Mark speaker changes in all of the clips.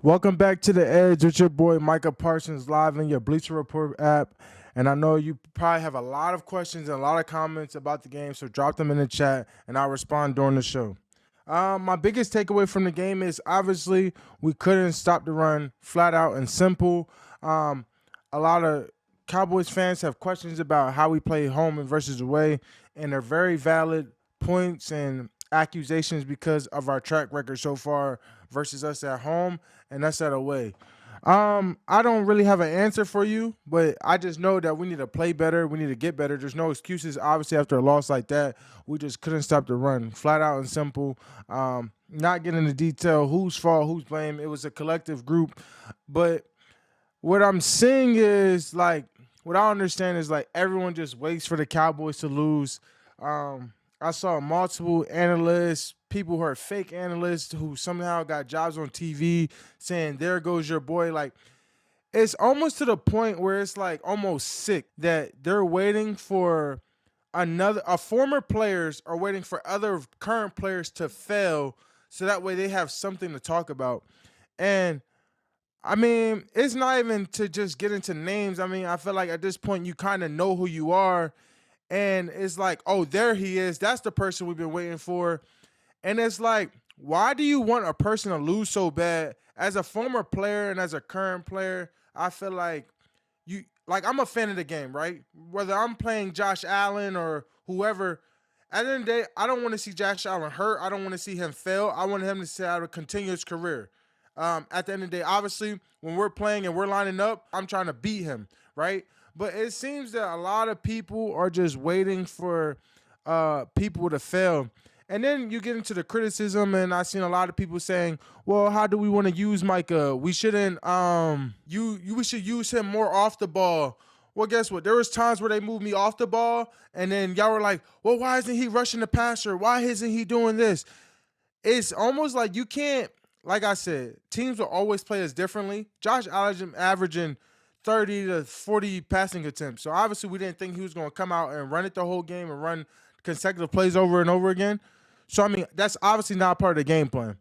Speaker 1: Welcome back to the Edge with your boy Micah Parsons live in your Bleacher Report app. And I know you probably have a lot of questions and a lot of comments about the game, so drop them in the chat and I'll respond during the show. My biggest takeaway from the game is obviously we couldn't stop the run, flat out and simple. Um, a lot of Cowboys fans have questions about how we play home and versus away, and they're very valid points and accusations because of our track record so far versus us at home and us at away. I don't really have an answer for you, but I just know that we need to play better. We need to get better. There's no excuses. Obviously, after a loss like that, we just couldn't stop the run. Flat out and simple. Not getting into detail whose fault, whose blame. It was a collective group. But what I'm seeing is like what I understand is like everyone just waits for the Cowboys to lose. I saw multiple analysts, people who are fake analysts who somehow got jobs on TV saying, "There goes your boy." Like it's almost to the point where it's like almost sick that they're waiting for former players are waiting for other current players to fail so that way they have something to talk about. And I mean, it's not even to just get into names. I mean, I feel like at this point you kind of know who you are, and it's like, oh, there he is. That's the person we've been waiting for. And it's like, why do you want a person to lose so bad? As a former player and as a current player, I feel like I'm a fan of the game, right? Whether I'm playing Josh Allen or whoever, at the end of the day, I don't want to see Josh Allen hurt. I don't want to see him fail. I want him to have a continuous career. At the end of the day, obviously, when we're playing and we're lining up, I'm trying to beat him, right? But it seems that a lot of people are just waiting for people to fail. And then you get into the criticism, and I've seen a lot of people saying, "Well, how do we want to use Micah? We shouldn't. We should use him more off the ball." Well, guess what? There was times where they moved me off the ball, and then y'all were like, "Well, why isn't he rushing the passer? Why isn't he doing this?" It's almost like you can't. Like I said, teams will always play us differently. Josh Allen averaging 30 to 40 passing attempts. So obviously we didn't think he was going to come out and run it the whole game and run consecutive plays over and over again. So I mean, that's obviously not part of the game plan.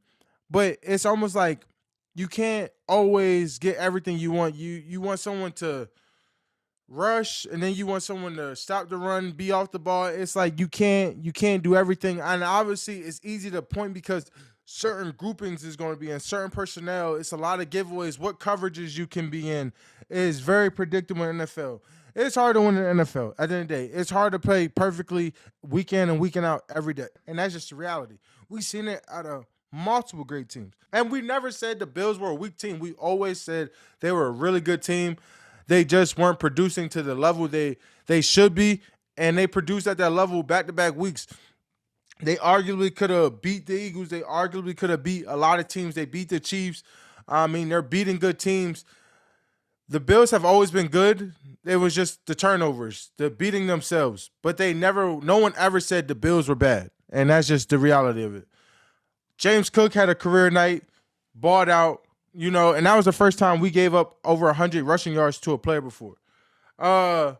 Speaker 1: But it's almost like you can't always get everything you want. You want someone to rush and then you want someone to stop the run, be off the ball. It's like you can't do everything. And obviously it's easy to point because certain groupings is going to be in certain personnel. It's a lot of giveaways. What coverages you can be in is very predictable in the NFL. It's hard to win in the NFL at the end of the day. It's hard to play perfectly week in and week in out every day. And that's just the reality. We've seen it out of multiple great teams. And we never said the Bills were a weak team. We always said they were a really good team. They just weren't producing to the level they should be, and they produced at that level back to back weeks. They arguably could have beat the Eagles. They arguably could have beat a lot of teams. They beat the Chiefs. I mean, they're beating good teams. The Bills have always been good. It was just the turnovers, the beating themselves. But no one ever said the Bills were bad. And that's just the reality of it. James Cook had a career night, balled out, and that was the first time we gave up over 100 rushing yards to a player before. Uh,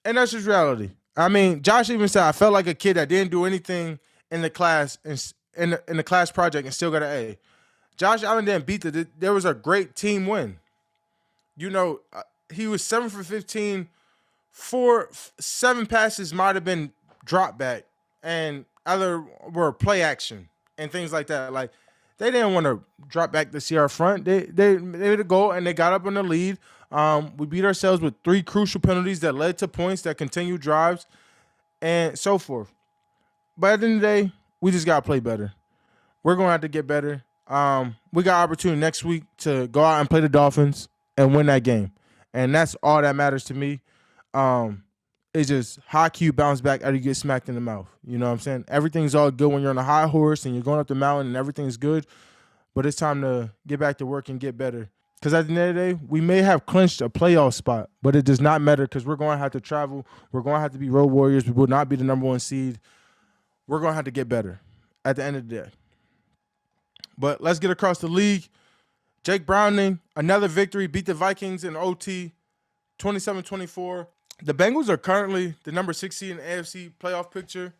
Speaker 1: and that's just reality. I mean, Josh even said I felt like a kid that didn't do anything in the class and in the class project and still got an A. Josh Allen didn't beat there was a great team win. He was 7 for 15. Seven passes might have been drop back, and other were play action and things like that. Like they didn't want to drop back to see our front. They made a goal and they got up in the lead. We beat ourselves with three crucial penalties that led to points that continued drives and so forth. But at the end of the day, we just gotta play better. We're gonna have to get better. We got opportunity next week to go out and play the Dolphins and win that game, and that's all that matters to me. It's just how can you bounce back after you get smacked in the mouth? You know what I'm saying? Everything's all good when you're on a high horse and you're going up the mountain and everything's good, but it's time to get back to work and get better. Because at the end of the day, we may have clinched a playoff spot, but it does not matter because we're going to have to travel. We're going to have to be road warriors. We will not be the number one seed. We're going to have to get better at the end of the day. But let's get across the league. Jake Browning, another victory, beat the Vikings in OT, 27-24. The Bengals are currently the number 6 seed in the AFC playoff picture.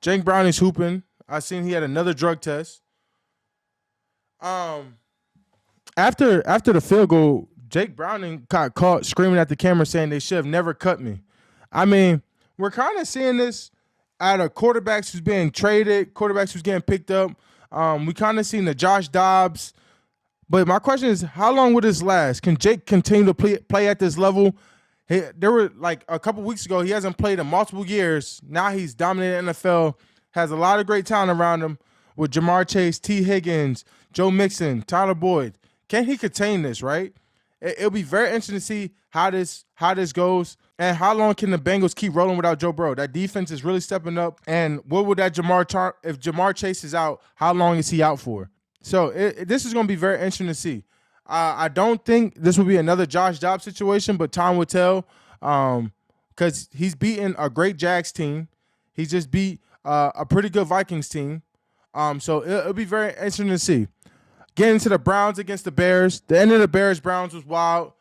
Speaker 1: Jake Browning's hooping. I seen he had another drug test. after the field goal, Jake Browning got caught screaming at the camera saying they should have never cut me. I mean, we're kind of seeing this out of quarterbacks who's being traded, quarterbacks who's getting picked up. We kind of seen the Josh Dobbs. But my question is, how long will this last? Can Jake continue to play at this level? There were like a couple weeks ago, he hasn't played in multiple years. Now he's dominating NFL, has a lot of great talent around him with Jamar Chase, T. Higgins, Joe Mixon, Tyler Boyd. Can he contain this, right? It'll be very interesting to see how this goes and how long can the Bengals keep rolling without Joe Burrow. That defense is really stepping up. And what would that if Jamar Chase is out, how long is he out for? So this is going to be very interesting to see. I don't think this will be another Josh Dobbs situation, but time will tell because he's beaten a great Jags team. He just beat a pretty good Vikings team. So it'll be very interesting to see. Getting to the Browns against the Bears. The end of the Bears-Browns was wild.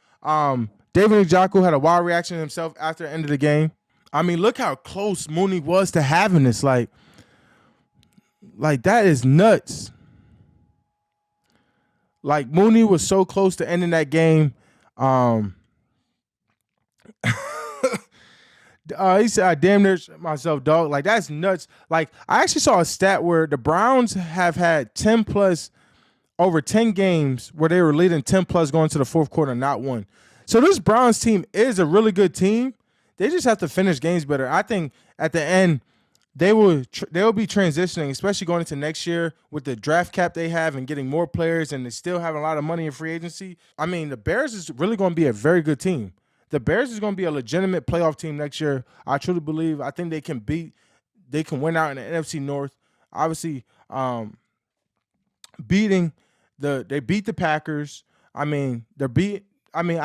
Speaker 1: David Njoku had a wild reaction himself after the end of the game. I mean, look how close Mooney was to having this. Like that is nuts. Like, Mooney was so close to ending that game. He said, I damn near myself, dog. Like, that's nuts. Like, I actually saw a stat where the Browns have had 10 plus over 10 games where they were leading 10 plus going to the fourth quarter, not one. So this Browns team is a really good team. They just have to finish games better. I think at the end, they will be transitioning, especially going into next year with the draft cap they have and getting more players, and they still have a lot of money in free agency. I mean, the Bears is really going to be a very good team. The Bears is going to be a legitimate playoff team next year. I truly believe. I think they can win out in the NFC North. Obviously, they beat the Packers. I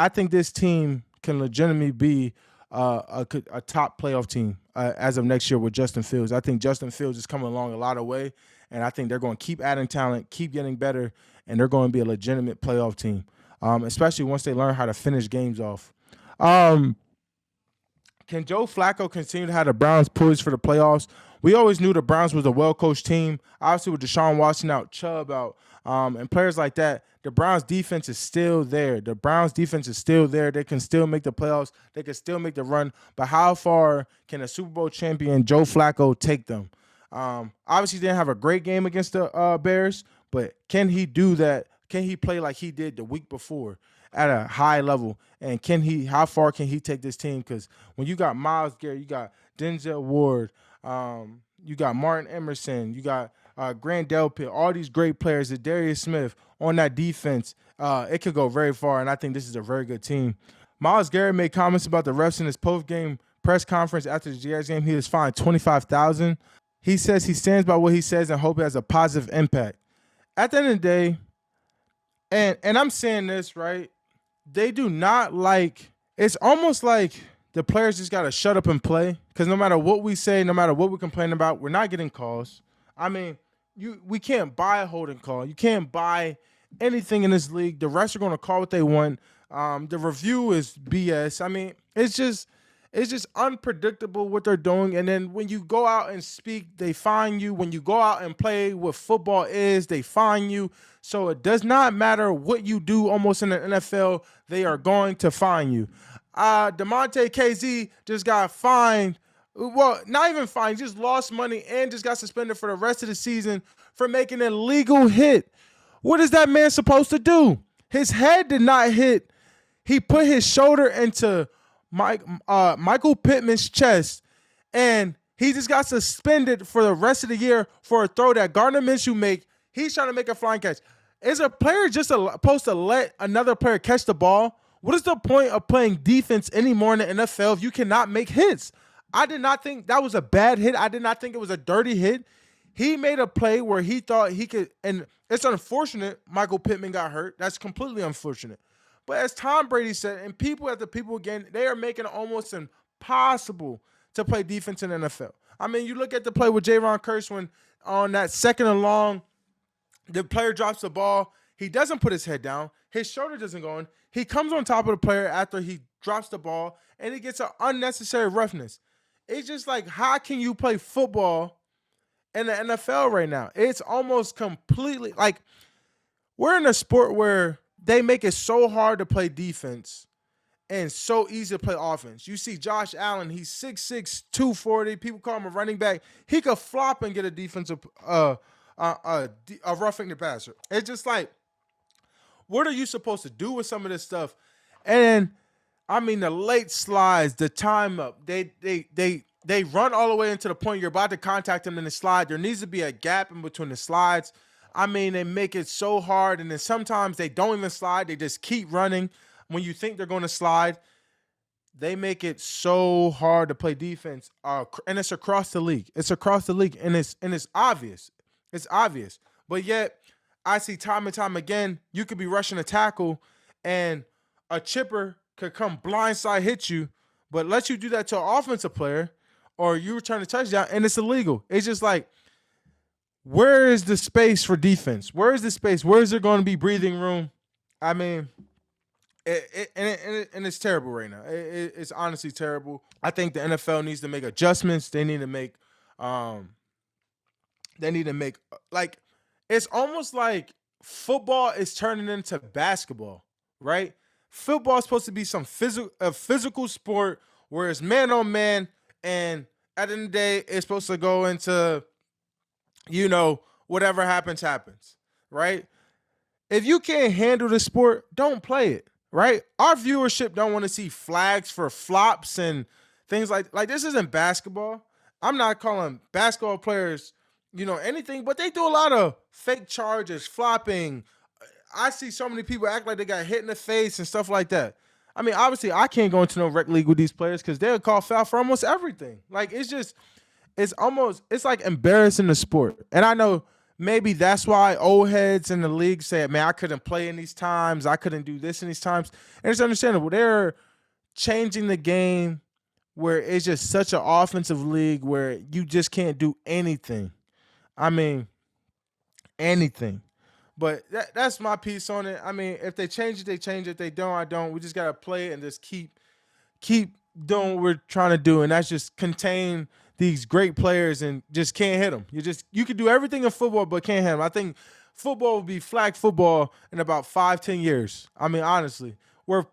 Speaker 1: think this team can legitimately be a top playoff team as of next year with Justin Fields. I think Justin Fields is coming along a lot of way, and I think they're going to keep adding talent, keep getting better, and they're going to be a legitimate playoff team, especially once they learn how to finish games off. Can Joe Flacco continue to have the Browns poised for the playoffs? We always knew the Browns was a well-coached team. Obviously, with Deshaun Watson out, Chubb out, and players like that, the Browns defense is still there. The Browns defense is still there. They can still make the playoffs. They can still make the run. But how far can a Super Bowl champion Joe Flacco take them? Obviously, he didn't have a great game against the Bears, but can he do that? Can he play like he did the week before at a high level? And how far can he take this team? Because when you got Myles Garrett, you got Denzel Ward, you got Martin Emerson, you got Grant Delpit, all these great players, Darius Smith on that defense, it could go very far, and I think this is a very good team. Myles Garrett made comments about the refs in his post-game press conference after the Jags game. He was fined $25,000. He says he stands by what he says and hope it has a positive impact. At the end of the day, and I'm saying this, right, they do not like – it's almost like the players just got to shut up and play because no matter what we say, no matter what we complain about, we're not getting calls. I mean, we can't buy a holding call. You can't buy anything in this league. The refs are going to call what they want. The review is BS. I mean, it's just unpredictable what they're doing. And then when you go out and speak, they fine you. When you go out and play what football is, they fine you. So it does not matter what you do almost in the NFL, they are going to fine you. DeMonte KZ just got fined. Well, not even fined, just lost money and just got suspended for the rest of the season for making an illegal hit. What is that man supposed to do? His head did not hit. He put his shoulder into Michael Pittman's chest, and he just got suspended for the rest of the year for a throw that Gardner Minshew make. He's trying to make a flying catch. Is a player just supposed to let another player catch the ball? What is the point of playing defense anymore in the NFL if you cannot make hits? I did not think that was a bad hit. I did not think it was a dirty hit. He made a play where he thought he could, and it's unfortunate Michael Pittman got hurt. That's completely unfortunate. But as Tom Brady said, and people after people again, they are making it almost impossible to play defense in the NFL. I mean, you look at the play with Javon Curse when on that second and long, the player drops the ball. He doesn't put his head down. His shoulder doesn't go in. He comes on top of the player after he drops the ball, and he gets an unnecessary roughness. It's just like, how can you play football in the NFL right now? It's almost completely like we're in a sport where they make it so hard to play defense and so easy to play offense. You see Josh Allen, he's 6'6", 240. People call him a running back. He could flop and get a defensive a roughing the passer. It's just like, what are you supposed to do with some of this stuff? And I mean, the late slides, the time up, they run all the way into the point you're about to contact them in the slide. There needs to be a gap in between the slides. I mean, they make it so hard, and then sometimes they don't even slide. They just keep running when you think they're going to slide. They make it so hard to play defense, and it's across the league. It's across the league, and it's obvious. It's obvious. But yet, I see time and time again, you could be rushing a tackle, and a chipper could come blindside hit you, but let you do that to an offensive player, or you return a touchdown, and it's illegal. It's just like, where is the space for defense? Where is the space? Where is there going to be breathing room? I mean, it's terrible right now. It's honestly terrible. I think the NFL needs to make adjustments. They need to make like, it's almost like football is turning into basketball, right? Football is supposed to be a physical sport where it's man on man, and at the end of the day, it's supposed to go into, whatever happens, right? If you can't handle the sport, don't play it, right? Our viewership don't want to see flags for flops and things like this isn't basketball. I'm not calling basketball players, anything, but they do a lot of fake charges, flopping. I see so many people act like they got hit in the face and stuff like that. I mean, obviously, I can't go into no rec league with these players because they'll call foul for almost everything. Like, it's like embarrassing the sport. And I know maybe that's why old heads in the league say, man, I couldn't play in these times. I couldn't do this in these times. And it's understandable. They're changing the game where it's just such an offensive league where you just can't do anything. I mean, anything. But that's my piece on it. I mean, if they change it, they change it. If they don't, I don't. We just got to play and just keep doing what we're trying to do. And that's just contain these great players and just can't hit them. You can do everything in football, but can't hit them. I think football will be flag football in about 5-10 years. I mean, honestly, we're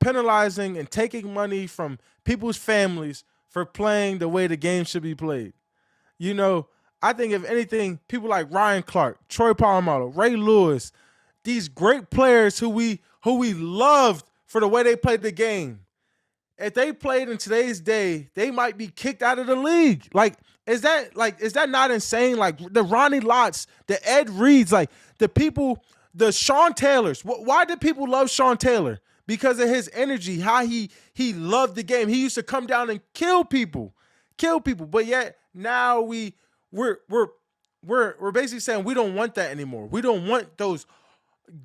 Speaker 1: penalizing and taking money from people's families for playing the way the game should be played. I think if anything, people like Ryan Clark, Troy Polamalu, Ray Lewis, these great players who we loved for the way they played the game, if they played in today's day, they might be kicked out of the league. Is that not insane? Like the Ronnie Lotts, the Ed Reeds, like the Sean Taylors. Why did people love Sean Taylor? Because of his energy, how he loved the game. He used to come down and kill people. But yet now we're basically saying we don't want that anymore. We don't want those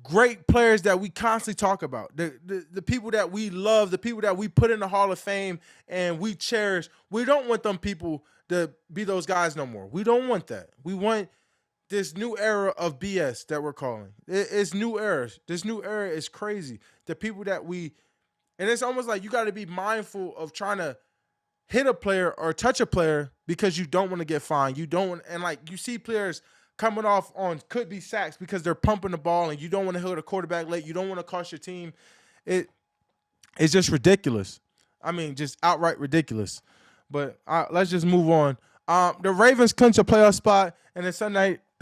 Speaker 1: great players that we constantly talk about. The people that we love, the people that we put in the Hall of Fame and we cherish. We don't want them people to be those guys no more. We don't want that. We want this new era of BS that we're calling. It's new eras. This new era is crazy. The people that and it's almost like you got to be mindful of trying to hit a player or touch a player because you don't want to get fined. And like you see players coming off on could be sacks because they're pumping the ball and you don't want to hit a quarterback late. You don't want to cost your team. It's just ridiculous. I mean, just outright ridiculous. But let's just move on. The Ravens clinch a playoff spot and then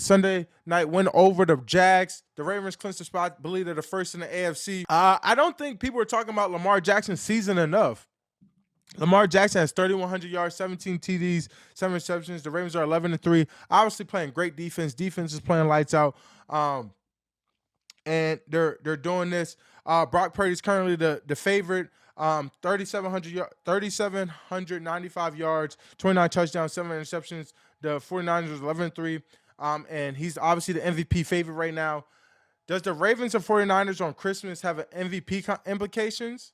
Speaker 1: Sunday night win over the Jags. The Ravens clinched the spot. Believe they're the first in the AFC. I don't think people are talking about Lamar Jackson's season enough. Lamar Jackson has 3,100 yards, 17 TDs, 7 receptions. The Ravens are 11-3. Obviously playing great defense. Defense is playing lights out. And they're doing this. Brock Purdy's currently the favorite. 3,795 yards, 29 touchdowns, 7 interceptions. The 49ers 11-3. And he's obviously the MVP favorite right now. Does the Ravens and 49ers on Christmas have an MVP implications?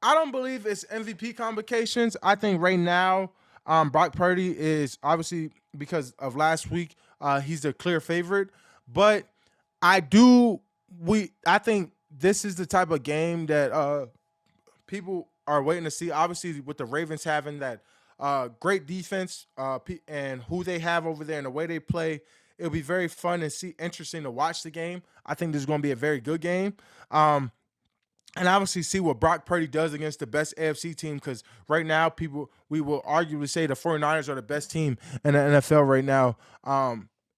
Speaker 1: I don't believe it's MVP complications. I think right now, Brock Purdy is obviously, because of last week, he's the clear favorite. But I think this is the type of game that people are waiting to see. Obviously, with the Ravens having that great defense and who they have over there and the way they play, it'll be very fun and interesting to watch the game. I think this is going to be a very good game. Um, and obviously see what Brock Purdy does against the best AFC team, because right now we will arguably say the 49ers are the best team in the NFL right now.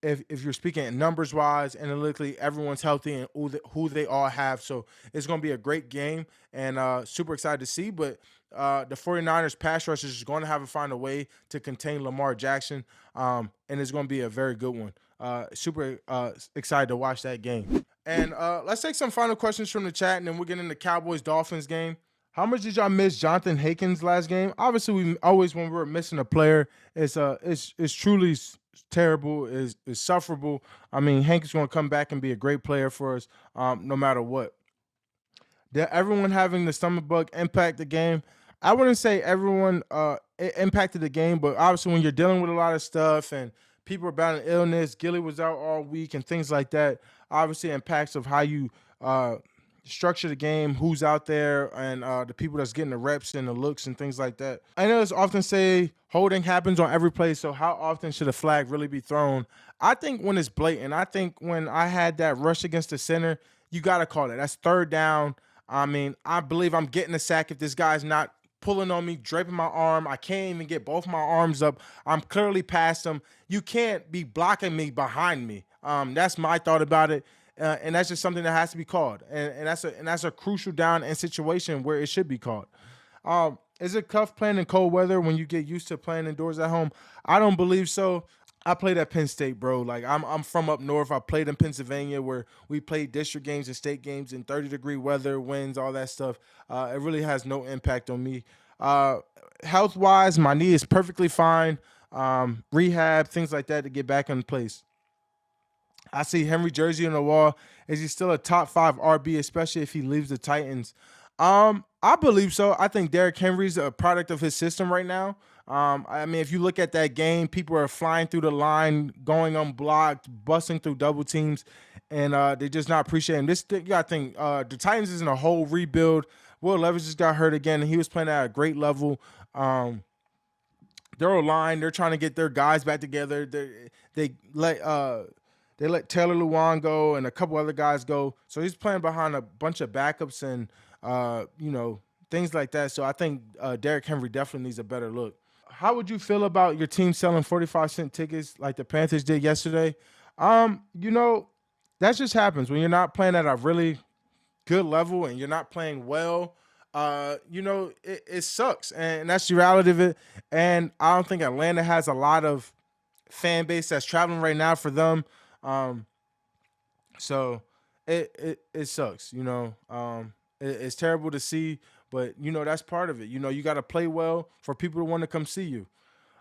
Speaker 1: If you're speaking numbers wise, analytically, everyone's healthy and who they all have. So it's going to be a great game, and super excited to see. But the 49ers pass rush is going to have to find a way to contain Lamar Jackson, and it's going to be a very good one. Super excited to watch that game. And let's take some final questions from the chat, and then we'll get into Cowboys-Dolphins game. How much did y'all miss Jonathan Hankins last game? Obviously, we always, when we're missing a player, it's truly terrible, is sufferable. I mean, Hank is going to come back and be a great player for us, no matter what. Did everyone having the stomach bug impact the game? I wouldn't say everyone it impacted the game, but obviously when you're dealing with a lot of stuff and people are battling illness, Gilly was out all week and things like that, obviously impacts of how you structure the game, who's out there, and the people that's getting the reps and the looks and things like that. I know it's often say holding happens on every play, so how often should a flag really be thrown? I think when it's blatant. I think when I had that rush against the center, you got to call it. That's third down. I mean, I believe I'm getting a sack if this guy's not pulling on me, draping my arm. I can't even get both my arms up. I'm clearly past him. You can't be blocking me behind me. That's my thought about it. And that's just something that has to be called. And that's a crucial down and situation where it should be called. Is it tough playing in cold weather when you get used to playing indoors at home? I don't believe so. I played at Penn State, bro. Like I'm from up north. I played in Pennsylvania where we played district games and state games in 30-degree weather, winds, all that stuff. It really has no impact on me. Health-wise, my knee is perfectly fine. Rehab, things like that to get back in place. I see Henry jersey on the wall. Is he still a top 5 RB, especially if he leaves the Titans? I believe so. I think Derrick Henry's a product of his system right now. I mean, if you look at that game, people are flying through the line, going unblocked, busting through double teams, and they're just not appreciating this. You got to think the Titans is in a whole rebuild. Will Levis just got hurt again, and he was playing at a great level. Their line, they're trying to get their guys back together. They let Taylor Lewan go and a couple other guys go. So he's playing behind a bunch of backups and things like that. So I think Derrick Henry definitely needs a better look. How would you feel about your team selling 45-cent tickets like the Panthers did yesterday? That just happens when you're not playing at a really good level and you're not playing well. It sucks, and that's the reality of it. And I don't think Atlanta has a lot of fan base that's traveling right now for them. So it sucks. It's terrible to see. But, that's part of it. You got to play well for people to want to come see you.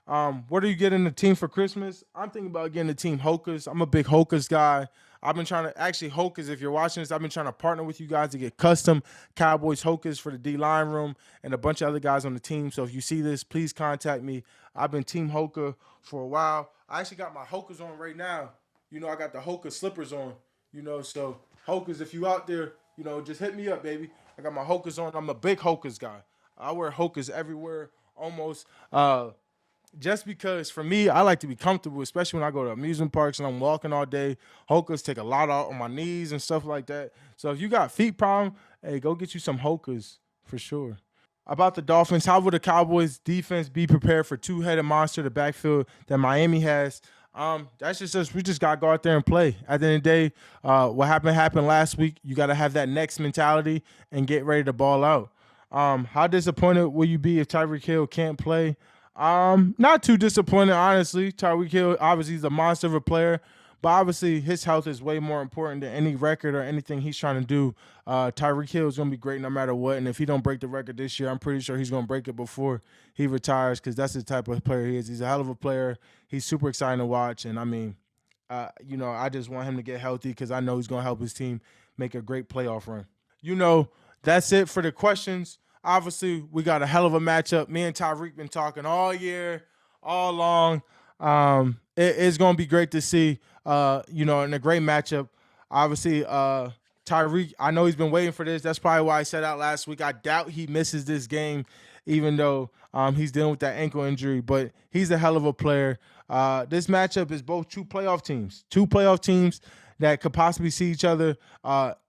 Speaker 1: What are you getting the team for Christmas? I'm thinking about getting the team Hokas. I'm a big Hokas guy. I've been trying to – actually, Hokas, if you're watching this, I've been trying to partner with you guys to get custom Cowboys Hokas for the D-line room and a bunch of other guys on the team. So if you see this, please contact me. I've been Team Hoka for a while. I actually got my Hokas on right now. I got the Hoka slippers on, So Hokas, if you out there, just hit me up, baby. I got my Hokas on. I'm a big Hokas guy. I wear Hokas everywhere almost. Just because for me, I like to be comfortable, especially when I go to amusement parks and I'm walking all day. Hokas take a lot out on my knees and stuff like that. So if you got feet problem, hey, go get you some Hokas for sure. About the Dolphins, how will the Cowboys defense be prepared for two-headed monster, the backfield that Miami has? That's just us. We just got to go out there and play. At the end of the day, what happened last week. You got to have that next mentality and get ready to ball out. How disappointed will you be if Tyreek Hill can't play? Not too disappointed, honestly. Tyreek Hill, obviously, is a monster of a player, but obviously his health is way more important than any record or anything he's trying to do. Tyreek Hill is going to be great no matter what, and if he don't break the record this year, I'm pretty sure he's going to break it before he retires because that's the type of player he is. He's a hell of a player. He's super exciting to watch, and I mean, I just want him to get healthy because I know he's going to help his team make a great playoff run. That's it for the questions. Obviously, we got a hell of a matchup. Me and Tyreek been talking all year, all long. It's going to be great to see, in a great matchup. Obviously, Tyreek, I know he's been waiting for this. That's probably why I said out last week. I doubt he misses this game, even though he's dealing with that ankle injury. But he's a hell of a player. This matchup is both two playoff teams that could possibly see each other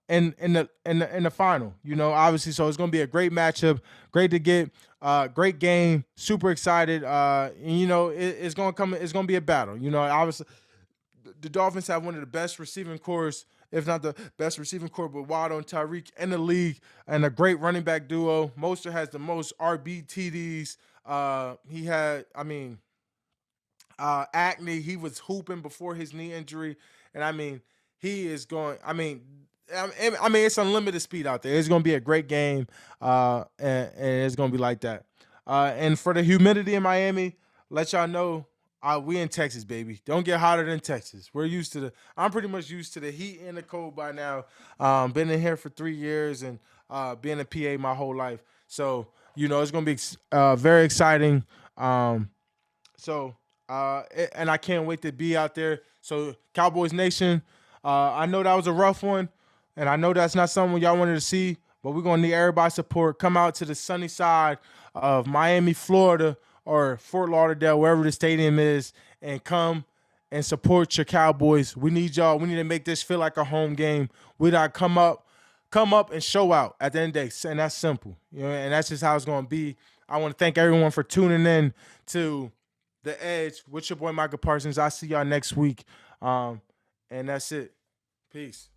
Speaker 1: in the final. Obviously, so it's going to be a great matchup. Great to get. Great game. Super excited. It's going to come. It's going to be a battle. Obviously, the Dolphins have one of the best receiving corps, if not the best receiving corps, with Waddle and Tyreek in the league, and a great running back duo. Mostert has the most RB TDs. He had, acne. He was hooping before his knee injury, and he is going. It's unlimited speed out there. It's going to be a great game, and it's going to be like that. And for the humidity in Miami, let y'all know. We in Texas, baby. Don't get hotter than Texas. We're used to I'm pretty much used to the heat and the cold by now. Been in here for 3 years and being a PA my whole life. So, it's going to be very exciting. And I can't wait to be out there. So, Cowboys Nation, I know that was a rough one, and I know that's not something y'all wanted to see, but we're going to need everybody's support. Come out to the sunny side of Miami, Florida, or Fort Lauderdale, wherever the stadium is, and come and support your Cowboys. We need y'all. We need to make this feel like a home game. We gotta come up and show out at the end of the day. And that's simple. And that's just how it's gonna be. I want to thank everyone for tuning in to The Edge with your boy Micah Parsons. I'll see y'all next week. And that's it. Peace.